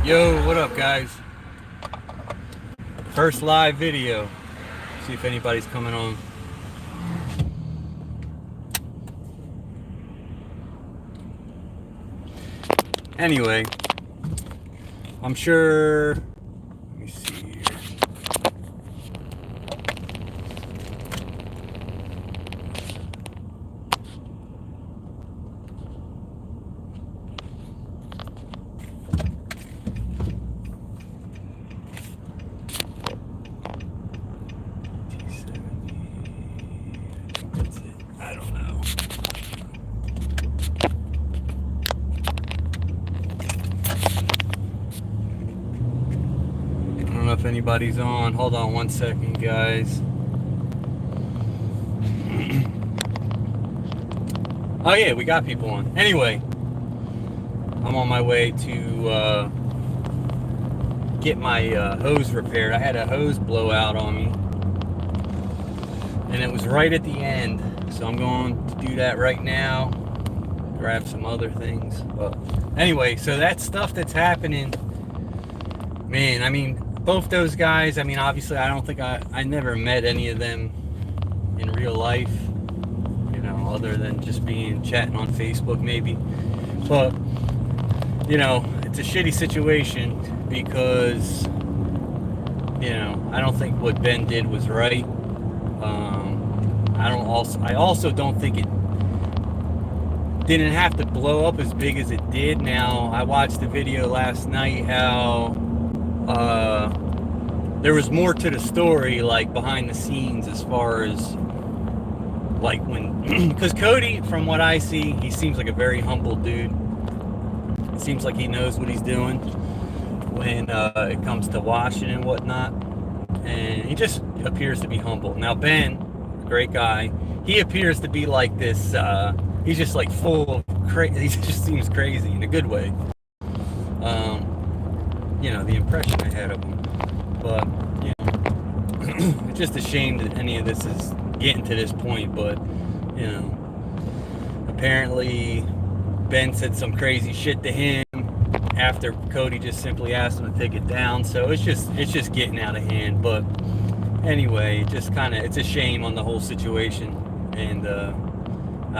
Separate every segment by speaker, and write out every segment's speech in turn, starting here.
Speaker 1: Yo, what up, guys? First live video. See if anybody's coming on. Anyway, I'm sure. Let me see here. I don't know. I don't know if anybody's on. Hold on one second, guys. Oh yeah, we got people on. Anyway, I'm on my way to get my hose repaired. I had a hose blowout on me, and it was right at the end. So I'm going to do that right now. Grab some other things. But anyway, so that stuff that's happening, man, I mean, both those guys, I mean, obviously I don't think I never met any of them in real life, you know, other than just chatting on Facebook maybe. But, you know, it's a shitty situation because, you know, I don't think what Ben did was right. I also don't think it didn't have to blow up as big as it did. Now, I watched the video last night how there was more to the story, like behind the scenes, as far as like when, because Cody, from what I see, he seems like a very humble dude. It seems like he knows what he's doing when it comes to washing and whatnot, and he just appears to be humble. Now Ben, great guy, he appears to be like this, he's just like full of crazy, he just seems crazy in a good way. You know, the impression I had of him. But, you know, it's just a shame that any of this is getting to this point. But, you know, apparently Ben said some crazy shit to him after Cody just simply asked him to take it down. So it's just getting out of hand. But anyway, just kind of, it's a shame on the whole situation. And I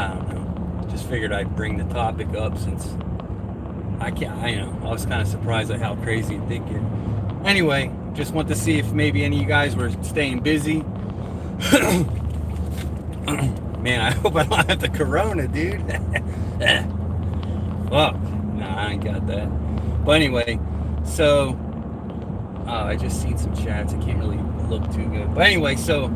Speaker 1: don't know, just figured I'd bring the topic up since I was kind of surprised at how crazy it did get. Anyway, just want to see if maybe any of you guys were staying busy. Man, I hope I don't have the corona, dude. Fuck. Nah, I ain't got that. But anyway, so I just seen some chats. I can't really look too good. But anyway, so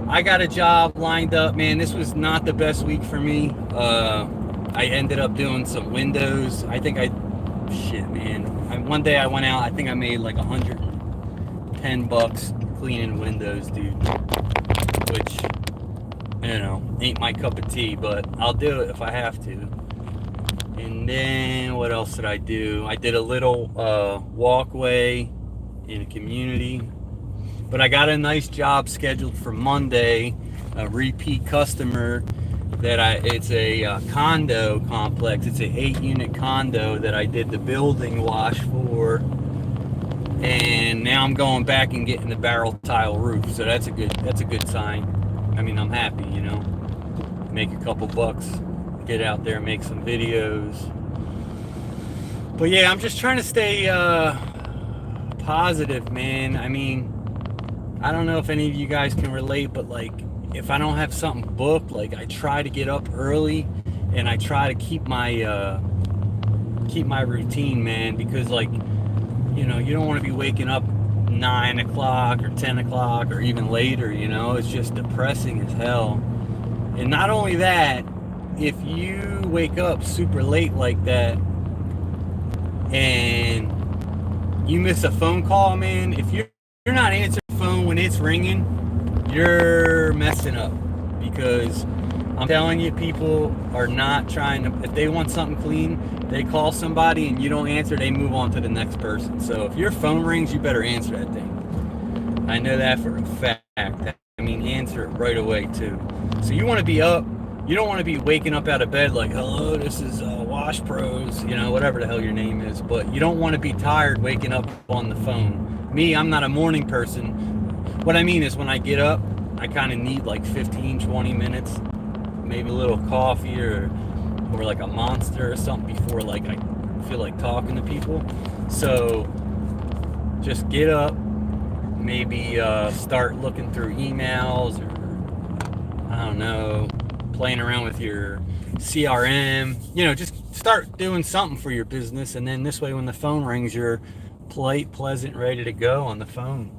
Speaker 1: I got a job lined up, man. This was not the best week for me. I ended up doing some windows. Shit, man. One day I went out, I think I made like $110 cleaning windows, dude. Which, you know, ain't my cup of tea, but I'll do it if I have to. And then, what else did I do? I did a little walkway in a community. But I got a nice job scheduled for Monday, a repeat customer. It's a condo complex. It's an 8-unit condo that I did the building wash for, and now I'm going back and getting the barrel tile roof. So that's a good sign. I mean, I'm happy, you know. Make a couple bucks, get out there, make some videos. But yeah, I'm just trying to stay positive, man. I mean, I don't know if any of you guys can relate, but like, if I don't have something booked, like I try to get up early and I try to keep my routine, man, because like, you know, you don't want to be waking up 9 o'clock or 10 o'clock or even later, you know. It's just depressing as hell. And not only that, if you wake up super late like that and you miss a phone call, man, if you're not answering the phone when it's ringing, you're messing up. Because I'm telling you, people are not trying to, if they want something clean, they call somebody and you don't answer, they move on to the next person. So if your phone rings, you better answer that thing. I know that for a fact. I mean, answer it right away too. So you want to be up you don't want to be waking up out of bed like, hello, this is Wash Pros, you know, whatever the hell your name is. But you don't want to be tired waking up on the phone. Me, I'm not a morning person. What I mean is when I get up, I kind of need like 15, 20 minutes, maybe a little coffee or like a Monster or something before like I feel like talking to people. So just get up, maybe start looking through emails, or I don't know, playing around with your CRM, you know, just start doing something for your business. And then this way, when the phone rings, you're polite, pleasant, ready to go on the phone.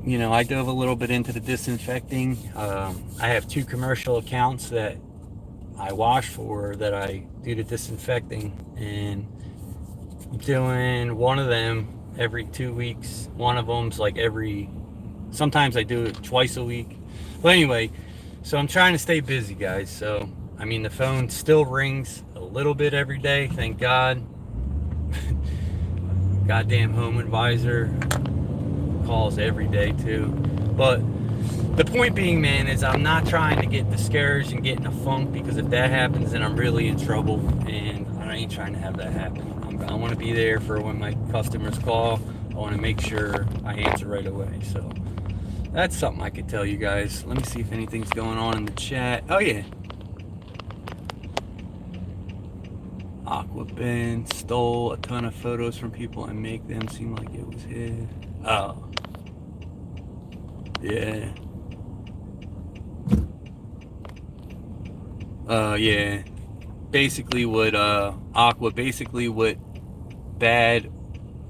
Speaker 1: You know, I dove a little bit into the disinfecting. I have 2 commercial accounts that I wash for, that I do the disinfecting, and I'm doing one of them every 2 weeks. One of them's like sometimes I do it twice a week. But anyway, so I'm trying to stay busy, guys. So, I mean, the phone still rings a little bit every day, thank God. Goddamn Home Advisor calls every day too. But the point being, man, is I'm not trying to get discouraged and get in a funk, because if that happens, then I'm really in trouble, and I ain't trying to have that happen. I want to be there for when my customers call. I want to make sure I answer right away. So that's something I could tell you guys. Let me see if anything's going on in the chat. Oh yeah. Aquaben stole a ton of photos from people and make them seem like it was his. Oh. Yeah. Yeah. Basically what Bad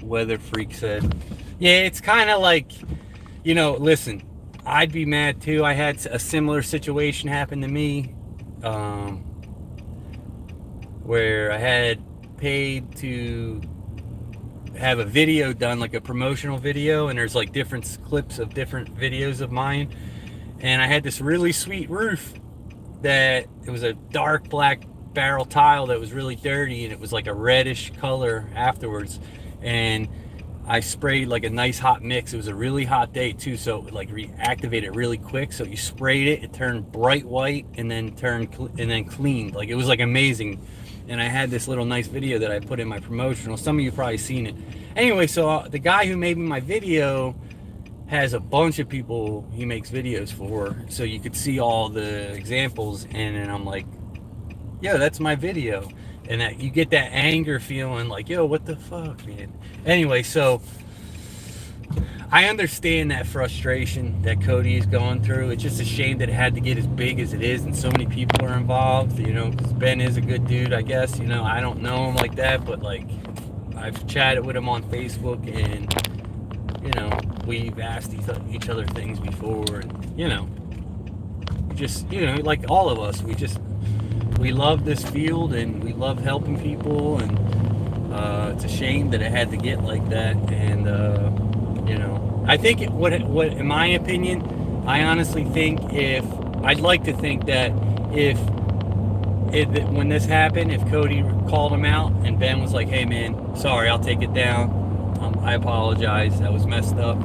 Speaker 1: Weather Freak said. Yeah, it's kind of like, you know, listen, I'd be mad too. I had a similar situation happen to me, where I had paid to have a video done, like a promotional video, and there's like different clips of different videos of mine, and I had this really sweet roof that it was a dark black barrel tile that was really dirty, and it was like a reddish color afterwards, and I sprayed like a nice hot mix. It was a really hot day too, so it would like reactivate it really quick. So you sprayed it, it turned bright white, and then cleaned. Like, it was like amazing. And I had this little nice video that I put in my promotional. Some of you probably seen it. Anyway, so the guy who made me my video has a bunch of people he makes videos for, so you could see all the examples. And then I'm like, yo, that's my video. And that you get that anger feeling like, yo, what the fuck, man? Anyway, so I understand that frustration that Cody is going through. It's just a shame that it had to get as big as it is, and so many people are involved, you know, because Ben is a good dude, I guess. You know, I don't know him like that, but like, I've chatted with him on Facebook, and, you know, we've asked each other things before, and, you know, just, you know, like all of us, we love this field, and we love helping people, and it's a shame that it had to get like that. And you know, I think what in my opinion, I honestly think, I'd like to think that when this happened, if Cody called him out and Ben was like, hey man, sorry, I'll take it down, I apologize, that was messed up,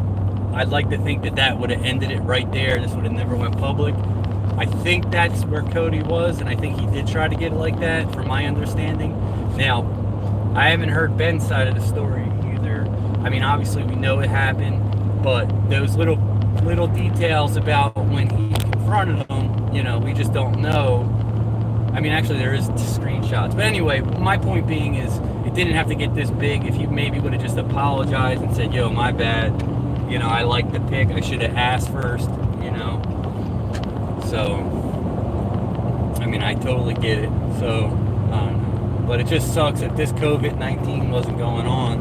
Speaker 1: I'd like to think that would have ended it right there. This would have never went public. I think that's where Cody was, and I think he did try to get it like that, from my understanding. Now, I haven't heard Ben's side of the story either. I mean, obviously we know it happened, but those little details about when he confronted him, you know, we just don't know. I mean, actually there is screenshots. But anyway, my point being is, it didn't have to get this big. If you maybe would have just apologized and said, yo, my bad, you know, I like the pick, I should have asked first, you know. So, I mean, I totally get it. So, but it just sucks that this COVID-19 wasn't going on.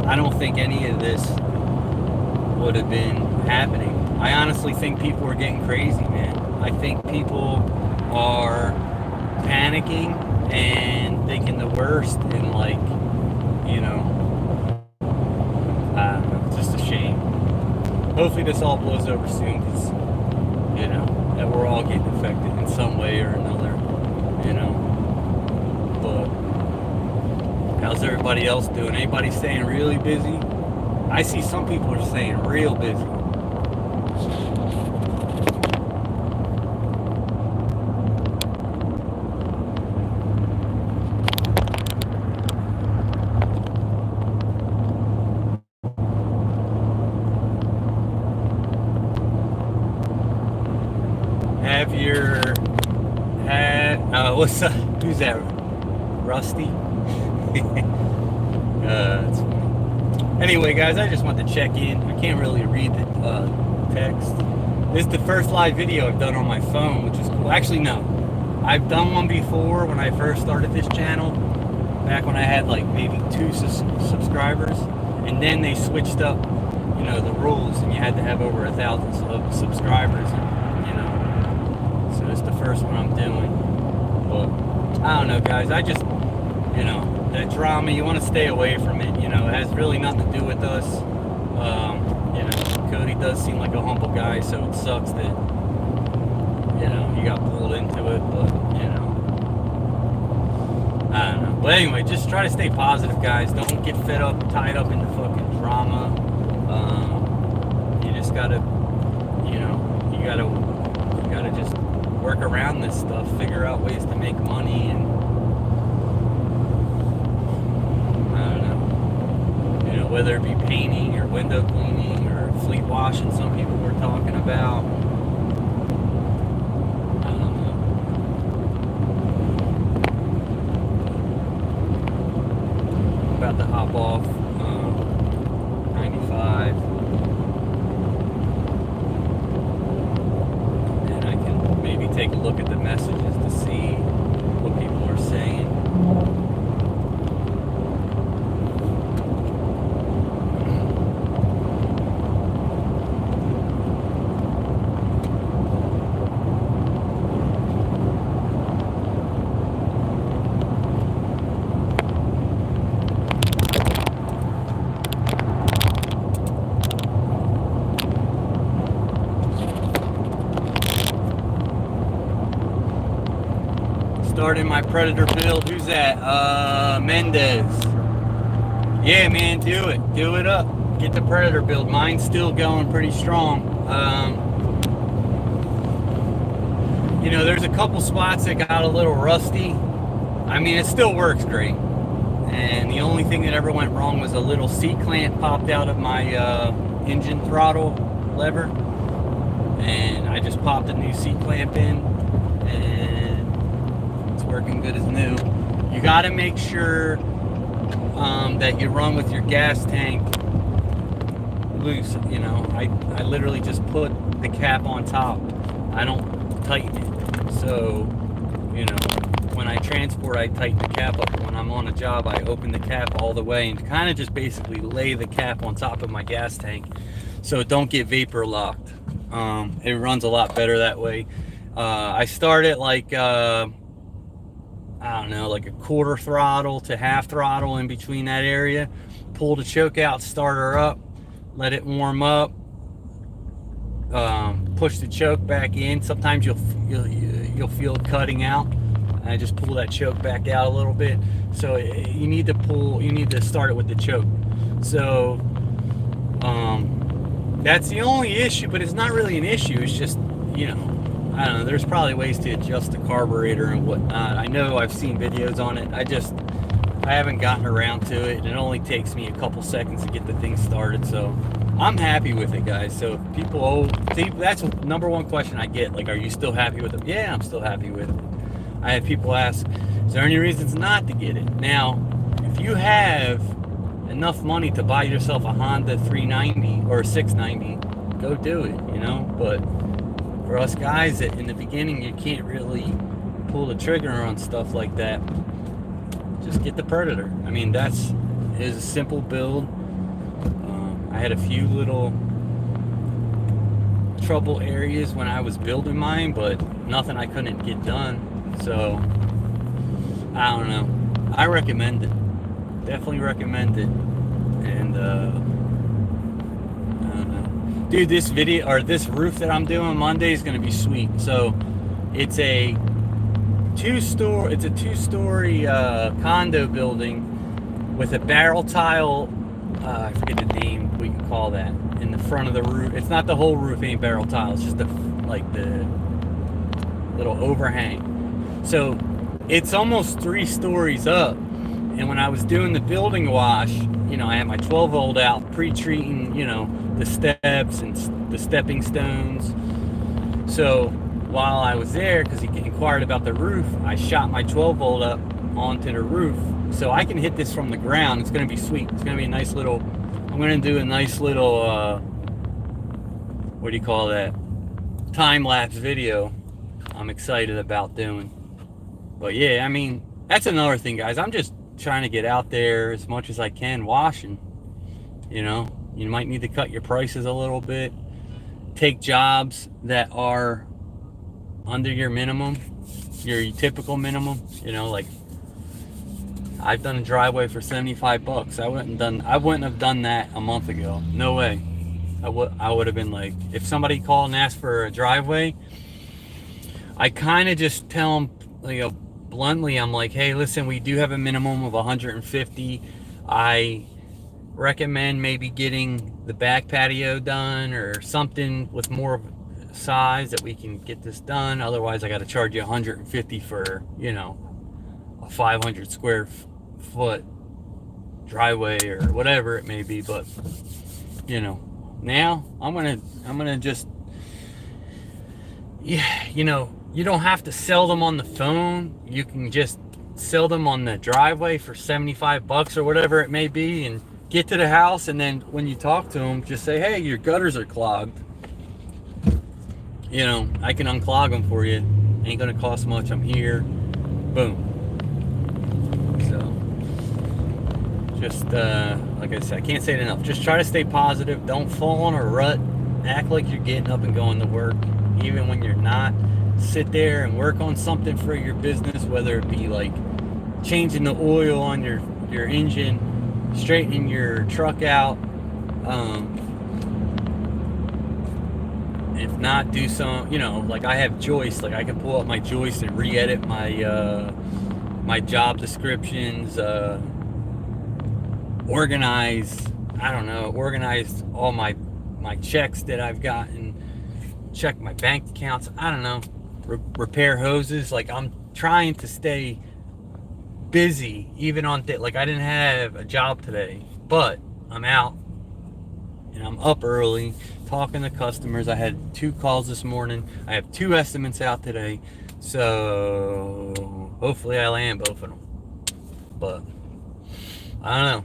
Speaker 1: I don't think any of this would have been happening. I honestly think people are getting crazy, man. I think people are panicking and thinking the worst, and like, you know, I don't know, it's just a shame. Hopefully this all blows over soon, because, you know, that we're all getting affected in some way or another, you know. But how's everybody else doing? Anybody staying really busy? I see some people are staying real busy. what's up? Who's that? Rusty? That's funny. Anyway, guys, I just wanted to check in. I can't really read the text. This is the first live video I've done on my phone, which is cool. Actually, no. I've done one before when I first started this channel, back when I had like maybe 2 subscribers, and then they switched up, you know, the rules, and you had to have over 1,000 subscribers, you know. So it's the first one I'm doing. But I don't know, guys. I just, you know, that drama, you want to stay away from it. You know, it has really nothing to do with us. You know, Cody does seem like a humble guy, so it sucks that, you know, he got pulled into it, but, you know, I don't know. But anyway, just try to stay positive, guys. Don't get fed up, tied up in the fucking drama. You just gotta, you know, you gotta just work around this stuff, figure out ways to make money, and I don't know, you know, whether it be painting or window cleaning or fleet washing, some people were talking about. I don't know. I'm about to hop off 95. And I can maybe take a look at the messages to see what people are saying. Starting my Predator build. Who's that? Mendez. Yeah, man, do it up. Get the Predator build. Mine's still going pretty strong. You know, there's a couple spots that got a little rusty. I mean, it still works great. And the only thing that ever went wrong was a little C-clamp popped out of my engine throttle lever. And I just popped a new C-clamp in. And working good as new. You got to make sure that you run with your gas tank loose. You know, I literally just put the cap on top. I don't tighten it. So, you know, when I transport, I tighten the cap up. When I'm on a job, I open the cap all the way and kind of just basically lay the cap on top of my gas tank so it don't get vapor locked. It runs a lot better that way. I start it like I don't know, like a quarter throttle to half throttle, in between that area. Pull the choke out, start her up, let it warm up, push the choke back in. Sometimes you'll feel it cutting out. I just pull that choke back out a little bit. So you need to start it with the choke. So that's the only issue, but it's not really an issue. It's just, you know, I don't know, there's probably ways to adjust the carburetor and whatnot. I know I've seen videos on it. I haven't gotten around to it. It only takes me a couple seconds to get the thing started. So I'm happy with it, guys. So if people, that's number one question I get. Like, are you still happy with it? Yeah, I'm still happy with it. I have people ask, is there any reasons not to get it? Now, if you have enough money to buy yourself a Honda 390 or a 690, go do it, you know? But for us guys that in the beginning, you can't really pull the trigger on stuff like that, just get the Predator. I mean, it is a simple build. I had a few little trouble areas when I was building mine, but nothing I couldn't get done. So I don't know. I recommend it. Definitely recommend it. And I don't know. Dude, this video, or this roof that I'm doing Monday, is going to be sweet. So it's a two-story condo building with a barrel tile. I forget the name we can call that, in the front of the roof. It's not the whole roof ain't barrel tile. It's just the little overhang. So it's almost 3 stories up. And when I was doing the building wash, you know, I had my 12-volt out, pre-treating, you know, the steps and the stepping stones. So while I was there, because he inquired about the roof, I shot my 12 volt up onto the roof, so I can hit this from the ground. It's going to be sweet. It's going to be a nice little, I'm going to do a nice little, what do you call that, time-lapse video I'm excited about doing. But yeah, I mean, that's another thing, guys. I'm just trying to get out there as much as I can washing. You know, you might need to cut your prices a little bit, take jobs that are under your minimum, your typical minimum. You know, like I've done a driveway for 75 bucks. I wouldn't have done that a month ago. No way. I would have been like, if somebody called and asked for a driveway, I kind of just tell them, you know, bluntly, I'm like, hey, listen, we do have a minimum of 150. I recommend maybe getting the back patio done or something with more size that we can get this done. Otherwise, I got to charge you 150 for, you know, a 500 square foot driveway or whatever it may be. But, you know, now I'm gonna just, yeah, you know, you don't have to sell them on the phone. You can just sell them on the driveway for 75 bucks or whatever it may be, and get to the house, and then when you talk to them, just say, hey, your gutters are clogged. You know, I can unclog them for you. Ain't gonna cost much. I'm here. Boom. So just like I said, I can't say it enough. Just try to stay positive. Don't fall in a rut. Act like you're getting up and going to work, even when you're not. Sit there and work on something for your business, whether it be like changing the oil on your engine, straightening your truck out. If not, do some, you know, like I have joists, like I can pull up my joist and re-edit my my job descriptions, organize all my checks that I've gotten, check my bank accounts, I don't know, repair hoses. Like I'm trying to stay busy even on like I didn't have a job today, but I'm out and I'm up early talking to customers. I had 2 calls this morning. I have 2 estimates out today, so hopefully I land both of them. But I don't know,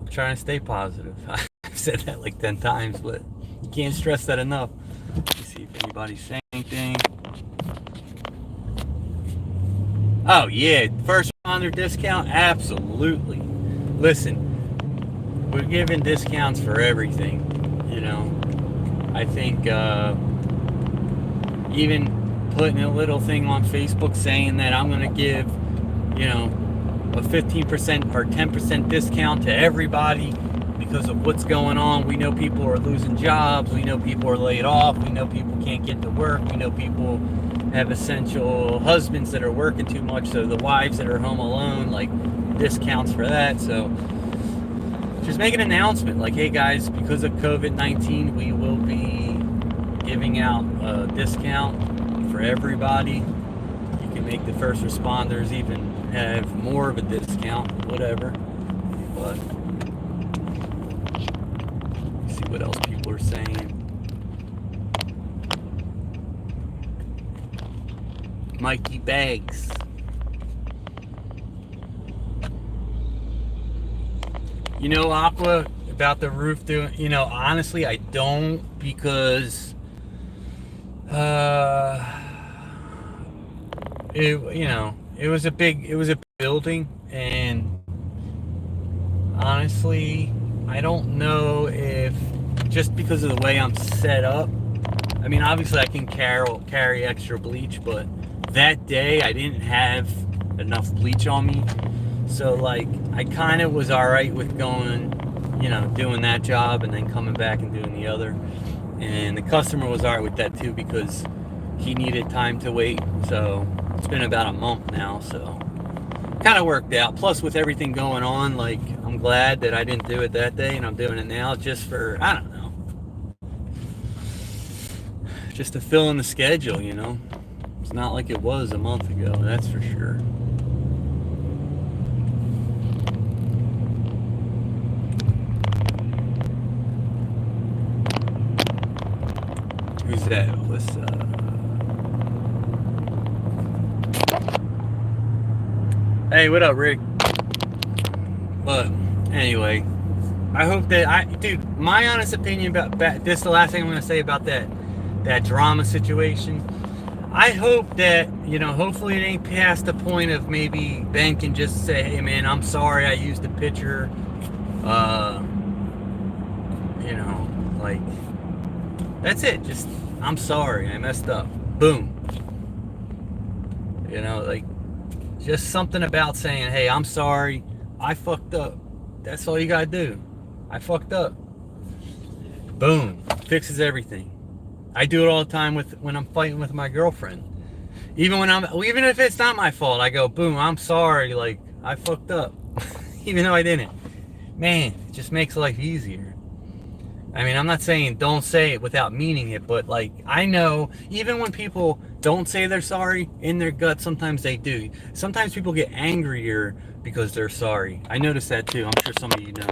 Speaker 1: I'm trying to stay positive. I've said that like 10 times, but you can't stress that enough. Let's see if anybody's saying anything. Oh yeah, first responder discount, absolutely. Listen, we're giving discounts for everything, you know. I think even putting a little thing on Facebook saying that I'm gonna give, you know, a 15% or 10% discount to everybody because of what's going on. We know people are losing jobs. We know people are laid off. We know people can't get to work. We know people have essential husbands that are working too much, so the wives that are home alone, like discounts for that. So just make an announcement like, hey guys, because of COVID-19, we will be giving out a discount for everybody. You can make the first responders even have more of a discount, whatever. But let's see what else people are saying. Mikey Bags. You know, Aqua, about the roof doing, you know, honestly, I don't, because it was a big building, and honestly, I don't know if, just because of the way I'm set up, I mean, obviously I can carry extra bleach, but that day I didn't have enough bleach on me. So like, I kind of was all right with going, you know, doing that job and then coming back and doing the other. And the customer was all right with that too, because he needed time to wait. So it's been about a month now, so kind of worked out. Plus with everything going on, like, I'm glad that I didn't do it that day and I'm doing it now, just for, I don't know, just to fill in the schedule, you know. It's not like it was a month ago, that's for sure. Who's that? Alyssa. Hey, what up, Rick? But anyway, I hope that dude, my honest opinion about this, the last thing I'm gonna say about that drama situation. I hope that, hopefully it ain't past the point of maybe Ben can just say, hey man, I'm sorry I used the picture. Uh, like, that's it. Just, I'm sorry, I messed up. Boom. Like, just something about saying, hey, I'm sorry, I fucked up. That's all you gotta do. I fucked up. Boom. Fixes everything. I do it all the time when I'm fighting with my girlfriend. Even if it's not my fault, I go, boom, I'm sorry, like, I fucked up. Even though I didn't. Man, it just makes life easier. I mean, I'm not saying don't say it without meaning it, but like, I know even when people don't say they're sorry, in their gut, sometimes they do. Sometimes people get angrier because they're sorry. I noticed that too. I'm sure some of you know.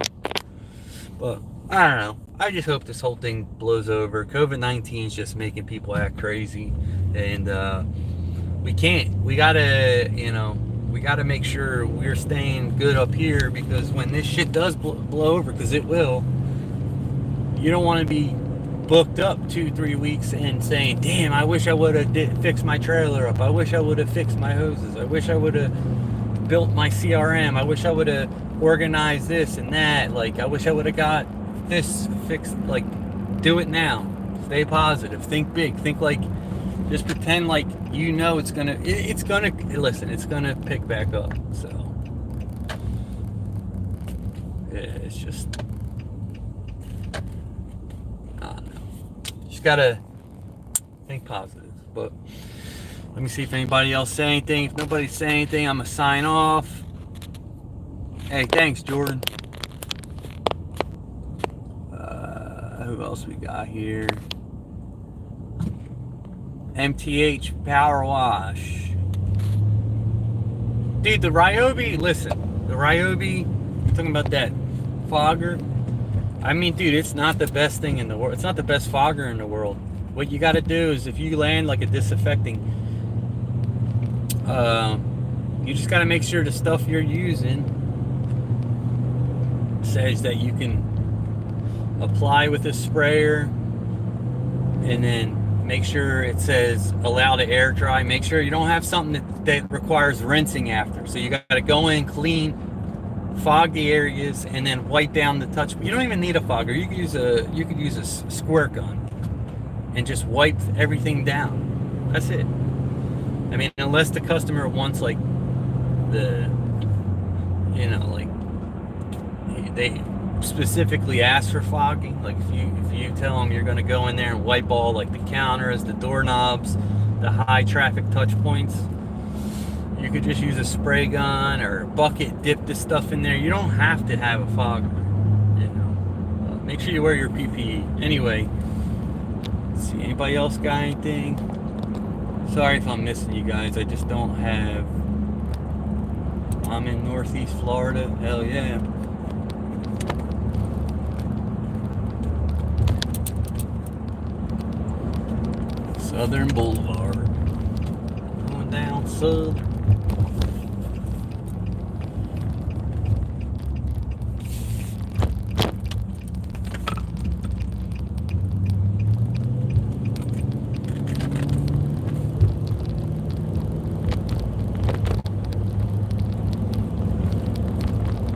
Speaker 1: But I don't know. I just hope this whole thing blows over. COVID-19 is just making people act crazy. And we can't. We gotta make sure we're staying good up here, because when this shit does blow over, because it will, you don't want to be booked up 2-3 weeks and saying, damn, I wish I would have fixed my trailer up. I wish I would have fixed my hoses. I wish I would have built my CRM. I wish I would have organized this and that. Like, I wish I would have got this fixed. Like, do it now. Stay positive. Think big. Think like, just pretend like it's gonna pick back up. So yeah, it's just, I don't know. Just gotta think positive. But let me see if anybody else say anything. If nobody say anything, I'm gonna sign off. Hey, thanks, Jordan. Who else we got here? MTH Power Wash. Dude, the Ryobi, listen, the Ryobi, talking about that fogger. I mean, dude, it's not the best thing in the world. It's not the best fogger in the world. What you got to do is, if you land like a disinfecting, you just got to make sure the stuff you're using says that you can apply with a sprayer, and then make sure it says allow to air dry. Make sure you don't have something that requires rinsing after. So you got to go in, clean, fog the areas, and then wipe down the touch. You don't even need a fogger. You could use a squirt gun and just wipe everything down. That's it. I mean, unless the customer wants like they specifically ask for fogging. Like if you tell them you're going to go in there and wipe all like the counters, the doorknobs, the high traffic touch points, you could just use a spray gun or a bucket, dip this stuff in there. You don't have to have a fogger. Make sure you wear your PPE. Anyway, let's see, anybody else got anything? Sorry if I'm missing you guys. I just don't have. I'm in Northeast Florida. Hell yeah. Southern Boulevard. Going down Southern.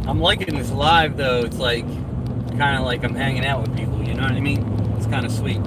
Speaker 1: I'm liking this live though. It's like kind of like I'm hanging out with people, you know what I mean? It's kind of sweet.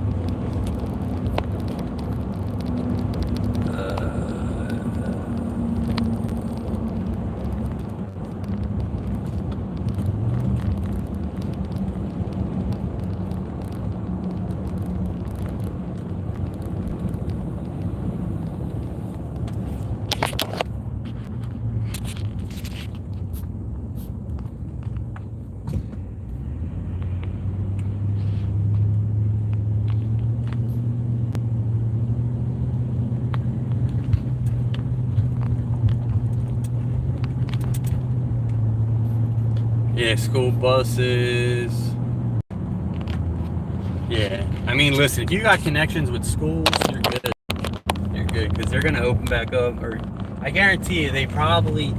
Speaker 1: Yeah, school buses. Yeah, I mean, listen, if you got connections with schools, you're good. You're good, because they're going to open back up. Or I guarantee you, they probably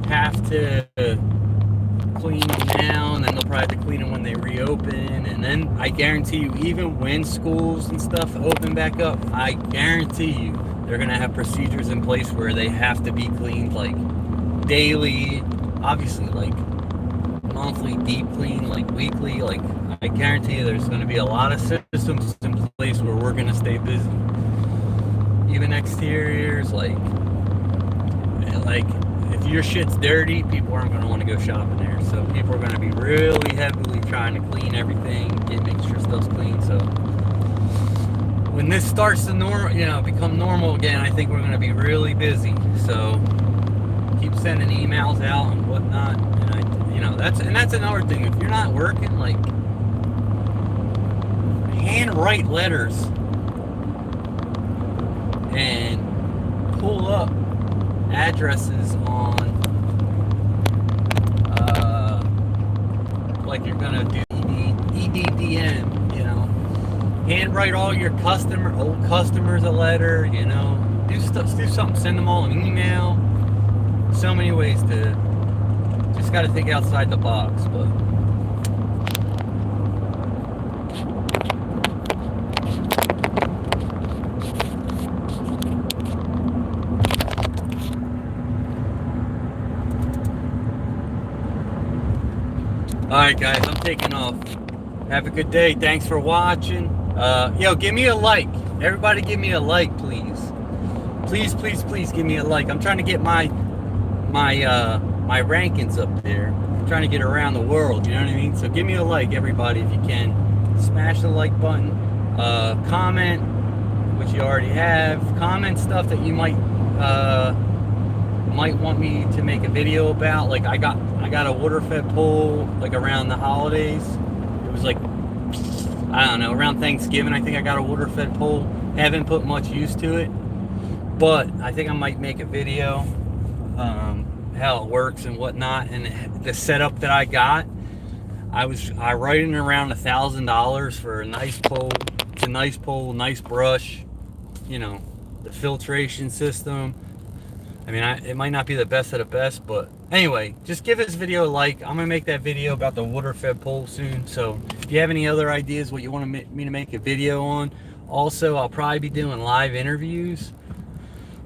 Speaker 1: have to clean them now, and then they'll probably have to clean them when they reopen. And then I guarantee you, even when schools and stuff open back up, I guarantee you they're gonna have procedures in place where they have to be cleaned like daily, obviously like monthly deep clean, like weekly. Like I guarantee you there's gonna be a lot of systems in place where we're gonna stay busy. Even exteriors, like if your shit's dirty, people aren't going to want to go shopping there. So people are going to be really heavily trying to clean everything, make sure stuff's clean. So when this starts to become normal again, I think we're going to be really busy. So keep sending emails out and whatnot. And that's another thing. If you're not working, like, handwrite letters and pull up addresses on like you're gonna do EDDM, handwrite all your old customers a letter, do something, send them all an email. So many ways to, just got to think outside the box. But alright guys, I'm taking off. Have a good day. Thanks for watching. Give me a like. Everybody give me a like, please. Please give me a like. I'm trying to get my rankings up there. I'm trying to get around the world, you know what I mean? So give me a like, everybody, if you can. Smash the like button. Comment, which you already have. Comment stuff that you might want me to make a video about. Like I got a water fed pole like around the holidays. It was like, I don't know, around Thanksgiving I think I got a water fed pole. Haven't put much use to it, but I think I might make a video how it works and whatnot. And the setup that I got, I right in around $1,000 for a nice pole. It's a nice pole, nice brush, the filtration system. I mean, it might not be the best of the best, but anyway, just give this video a like. I'm gonna make that video about the water fed pole soon. So if you have any other ideas what you want me to make a video on, also I'll probably be doing live interviews.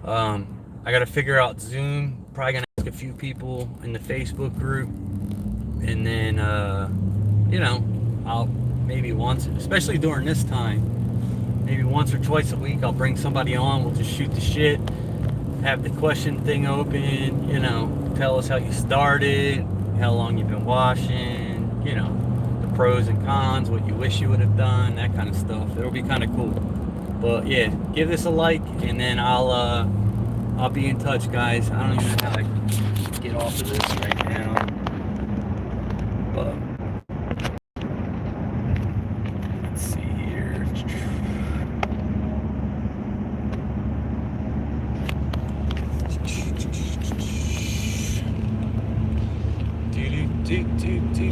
Speaker 1: I got to figure out Zoom. Probably gonna ask a few people in the Facebook group, and then I'll maybe once, especially during this time, maybe once or twice a week, I'll bring somebody on. We'll just shoot the shit. Have the question thing open, tell us how you started, how long you've been washing, the pros and cons, what you wish you would have done, that kind of stuff. It'll be kind of cool. But yeah, give this a like, and then I'll be in touch, guys. I don't even know how to get off of this right now. But let's see here. Do